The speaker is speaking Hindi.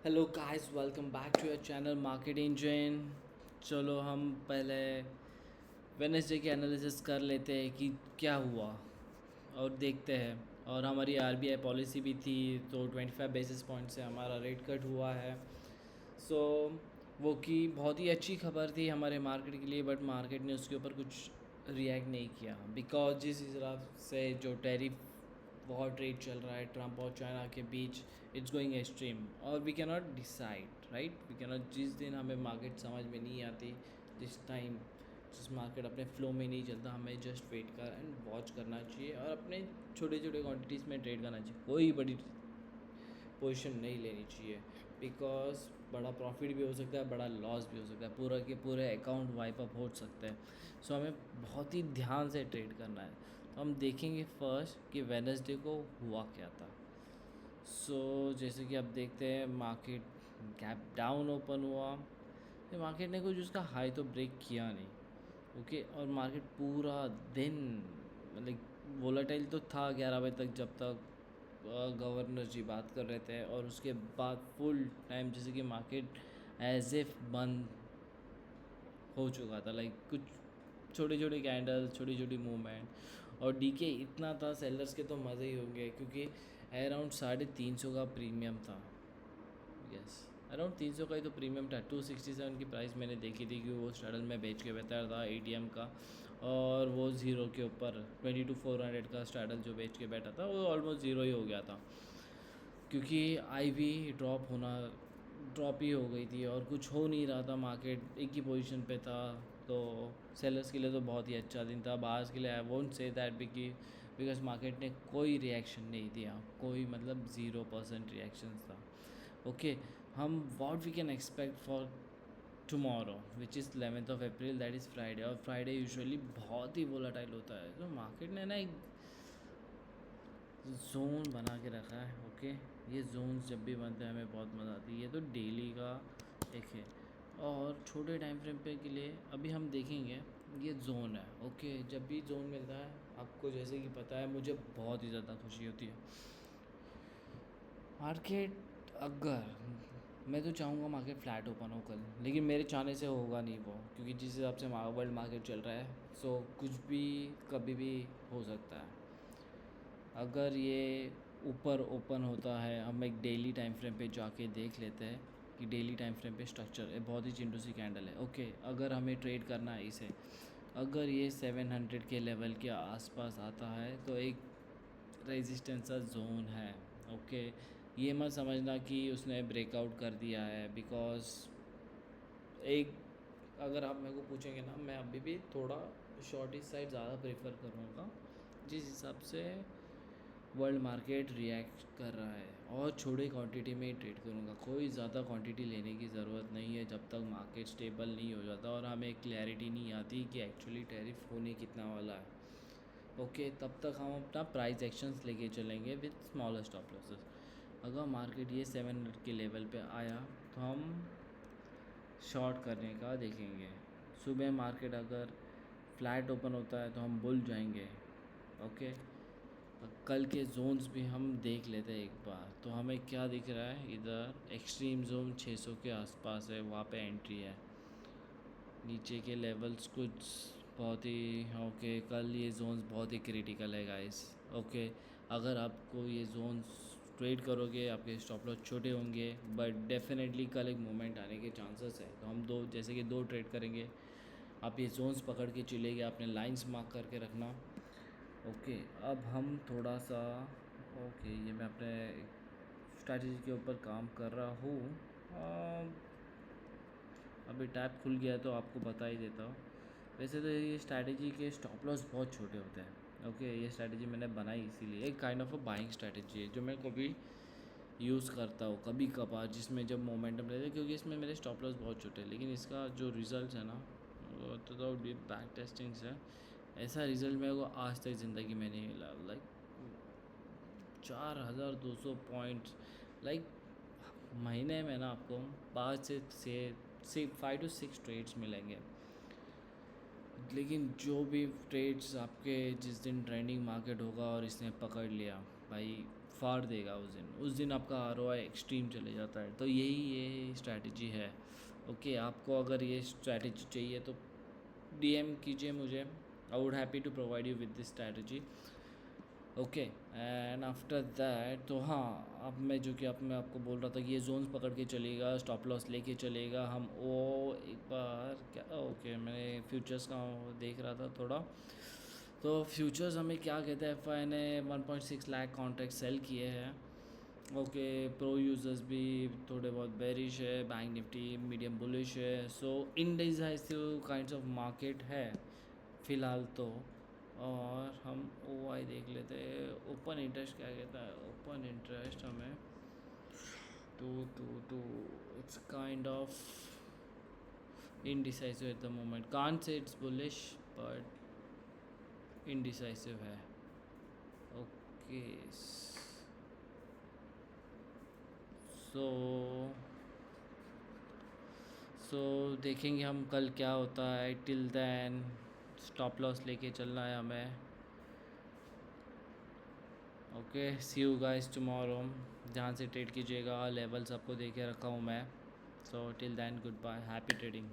Hello guys, welcome back to your channel market engine. चलो हम पहले वेडनेसडे की एनालिसिस कर लेते हैं कि क्या हुआ और देखते हैं। और हमारी आरबीआई पॉलिसी भी थी, तो 25 बेसिस पॉइंट से हमारा रेट कट हुआ है। सो वो की बहुत ही अच्छी खबर थी हमारे मार्केट के लिए, बट मार्केट ने उसके ऊपर कुछ रिएक्ट नहीं किया बिकॉज जिस हिसाब से जो टैरिफ वॉर ट्रेड चल रहा है ट्रम्प और चाइना के बीच, इट्स गोइंग एक्सट्रीम और we can not decide right. We can not, जिस दिन हमें मार्केट समझ में नहीं आती, जिस मार्केट अपने फ्लो में नहीं चलता, हमें जस्ट वेट कर एंड वॉच करना चाहिए और अपने छोटे छोटे क्वांटिटीज़ में ट्रेड करना चाहिए। कोई बड़ी पोजीशन नहीं लेनी चाहिए बिकॉज बड़ा प्रॉफिट भी हो सकता है, बड़ा लॉस भी हो सकता है, पूरा के पूरे अकाउंट वाइप अप हो सकते हैं। सो हमें बहुत ही ध्यान से ट्रेड करना है। तो हम देखेंगे फर्स्ट कि वेडनेसडे को हुआ क्या था। सो जैसे कि आप देखते हैं, मार्केट गैप डाउन ओपन हुआ, तो मार्केट ने कुछ उसका हाई तो ब्रेक किया नहीं। ओके, और मार्केट पूरा दिन मतलब वोलेटाइल तो था 11 बजे तक, जब तक गवर्नर जी बात कर रहे थे। और उसके बाद फुल टाइम जैसे कि मार्केट एज इफ बंद हो चुका था, लाइक कुछ छोटे छोटे कैंडल, छोटी छोटी मूवमेंट। और डीके इतना था, सेलर्स के तो मज़े ही होंगे क्योंकि अराउंड 350 का प्रीमियम था। यस, अराउंड 300 का ही तो प्रीमियम था। 267 की प्राइस मैंने देखी थी कि वो स्ट्रैडल में बेच के बेहतर था एटीएम का। और वो ज़ीरो के ऊपर 22,400 का स्ट्रैडल जो बेच के बैठा था, वो ऑलमोस्ट ज़ीरो ही हो गया था क्योंकि आईवी ड्रॉप ही हो गई थी और कुछ हो नहीं रहा था। मार्केट एक ही पोजीशन पे था, तो सेलर्स के लिए तो बहुत ही अच्छा दिन था। बायर्स के लिए I won't say that because market ने कोई रिएक्शन नहीं दिया, कोई मतलब 0% रिएक्शन था। ओके, हम what we can expect for tomorrow which is 11th of April, that is Friday. और फ्राइडे यूजुअली बहुत ही वोलाटाइल होता है, तो मार्केट ने ना एक जोन बना के रखा है। ओके, ये जोन्स जब भी बनते हैं हमें बहुत मज़ा आती है। ये तो डेली का एक है और छोटे टाइम फ्रेम पे के लिए अभी हम देखेंगे। ये जोन है। ओके, जब भी जोन मिलता है, आपको जैसे कि पता है, मुझे बहुत ही ज़्यादा खुशी होती है। मार्केट, अगर मैं तो चाहूँगा मार्केट फ्लैट ओपन हो कल, लेकिन मेरे चाहने से होगा नहीं वो, क्योंकि जिस हिसाब से वर्ल्ड मार्केट चल रहा है, सो कुछ भी कभी भी हो सकता है। अगर ये ऊपर ओपन होता है, हम एक डेली टाइम फ्रेम पे जाके देख लेते हैं कि डेली टाइम फ्रेम पे स्ट्रक्चर है, बहुत ही चिंटू सी कैंडल है। ओके, अगर हमें ट्रेड करना है इसे, अगर ये 700 के लेवल के आसपास आता है तो एक रेजिस्टेंस का जोन है। ओके, ये मत समझना कि उसने ब्रेकआउट कर दिया है बिकॉज एक, अगर आप मेरे को पूछेंगे ना, मैं अभी भी थोड़ा शॉर्ट इस साइड ज़्यादा प्रेफर करूँगा, जिस हिसाब से वर्ल्ड मार्केट रिएक्ट कर रहा है। और छोटे क्वांटिटी में ही ट्रेड करूँगा, कोई ज़्यादा क्वांटिटी लेने की ज़रूरत नहीं है जब तक मार्केट स्टेबल नहीं हो जाता और हमें क्लैरिटी नहीं आती कि एक्चुअली टैरिफ होने कितना वाला है। ओके, तब तक हम अपना प्राइस एक्शंस लेके चलेंगे विद स्मॉलर स्टॉप लॉसेस। अगर मार्केट ये 700 के लेवल पे आया तो हम शॉर्ट करने का देखेंगे। सुबह मार्केट अगर फ्लैट ओपन होता है तो हम बुल जाएंगे। ओके, कल के जोन्स भी हम देख लेते हैं एक बार। तो हमें क्या दिख रहा है, इधर एक्सट्रीम जोन 600 के आसपास है, वहाँ पे एंट्री है। नीचे के लेवल्स कुछ बहुत ही ओके, कल ये जोन्स बहुत ही क्रिटिकल है गाइस। ओके, अगर आपको ये जोन्स ट्रेड करोगे, आपके स्टॉप लॉस छोटे होंगे, बट डेफिनेटली कल एक मोमेंट आने के चांसेस है। तो हम दो, जैसे कि दो ट्रेड करेंगे। आप ये जोन्स पकड़ के चलेंगे, आपने लाइंस मार्क करके रखना। ओके, अब हम थोड़ा सा, ओके, ये मैं अपने स्ट्रैटेजी के ऊपर काम कर रहा हूँ। अभी टैब खुल गया तो आपको बता ही देता हूँ। वैसे तो ये स्ट्रैटेजी के स्टॉप लॉस बहुत छोटे होते हैं। ओके, ये स्ट्रैटेजी मैंने बनाई इसीलिए, एक kind of a buying strategy है जो मैं कभी यूज़ करता हूँ कभी कभार, जिसमें जब मोमेंटम रहता है, क्योंकि इसमें मेरे स्टॉप लॉस बहुत छोटे हैं। लेकिन इसका जो रिज़ल्ट है ना, वो तो डीप बैक टेस्टिंग से ऐसा रिज़ल्ट मेरे को आज तक ज़िंदगी में नहीं मिला। लाइक 4,200 पॉइंट्स, लाइक महीने में ना आपको 5 से 6 ट्रेड्स मिलेंगे। लेकिन जो भी ट्रेड्स आपके, जिस दिन ट्रेंडिंग मार्केट होगा और इसने पकड़ लिया भाई, फाड़ देगा उस दिन आपका ROI एक्सट्रीम चले जाता है। तो यही ये स्ट्रैटेजी है। ओके, आपको अगर ये स्ट्रैटेजी चाहिए तो DM कीजिए मुझे। I would happy to provide you with this strategy. Okay, and after that तो हाँ, अब मैं आपको बोल रहा था कि ये जोन्स पकड़ के चलेगा, स्टॉप लॉस लेके चलेगा हम। वो एक बार क्या, ओके मैंने फ्यूचर्स का देख रहा था थोड़ा। तो फ्यूचर्स हमें क्या कहते हैं, FI ने 1.6 लाख कॉन्ट्रैक्ट सेल किए हैं। ओके, प्रो यूज़र्स भी थोड़े बहुत बेरिश है, बैंक निफ्टी मीडियम बुलिश है। सो इनडिसाइसिव काइंड्स ऑफ मार्केट है फ़िलहाल तो। और हम OI देख लेते हैं, ओपन इंटरेस्ट क्या कहता है। ओपन इंटरेस्ट हमें to it's kind of indecisive at the moment, can't say it's bullish but indecisive है। ओके, सो सो देखेंगे हम कल क्या होता है। टिल देन स्टॉप लॉस लेके चलना है हमें। Okay, see you guys tomorrow. ध्यान से ट्रेड कीजिएगा, लेवल्स आपको दे के रखा हूँ मैं। So till then goodbye, happy trading.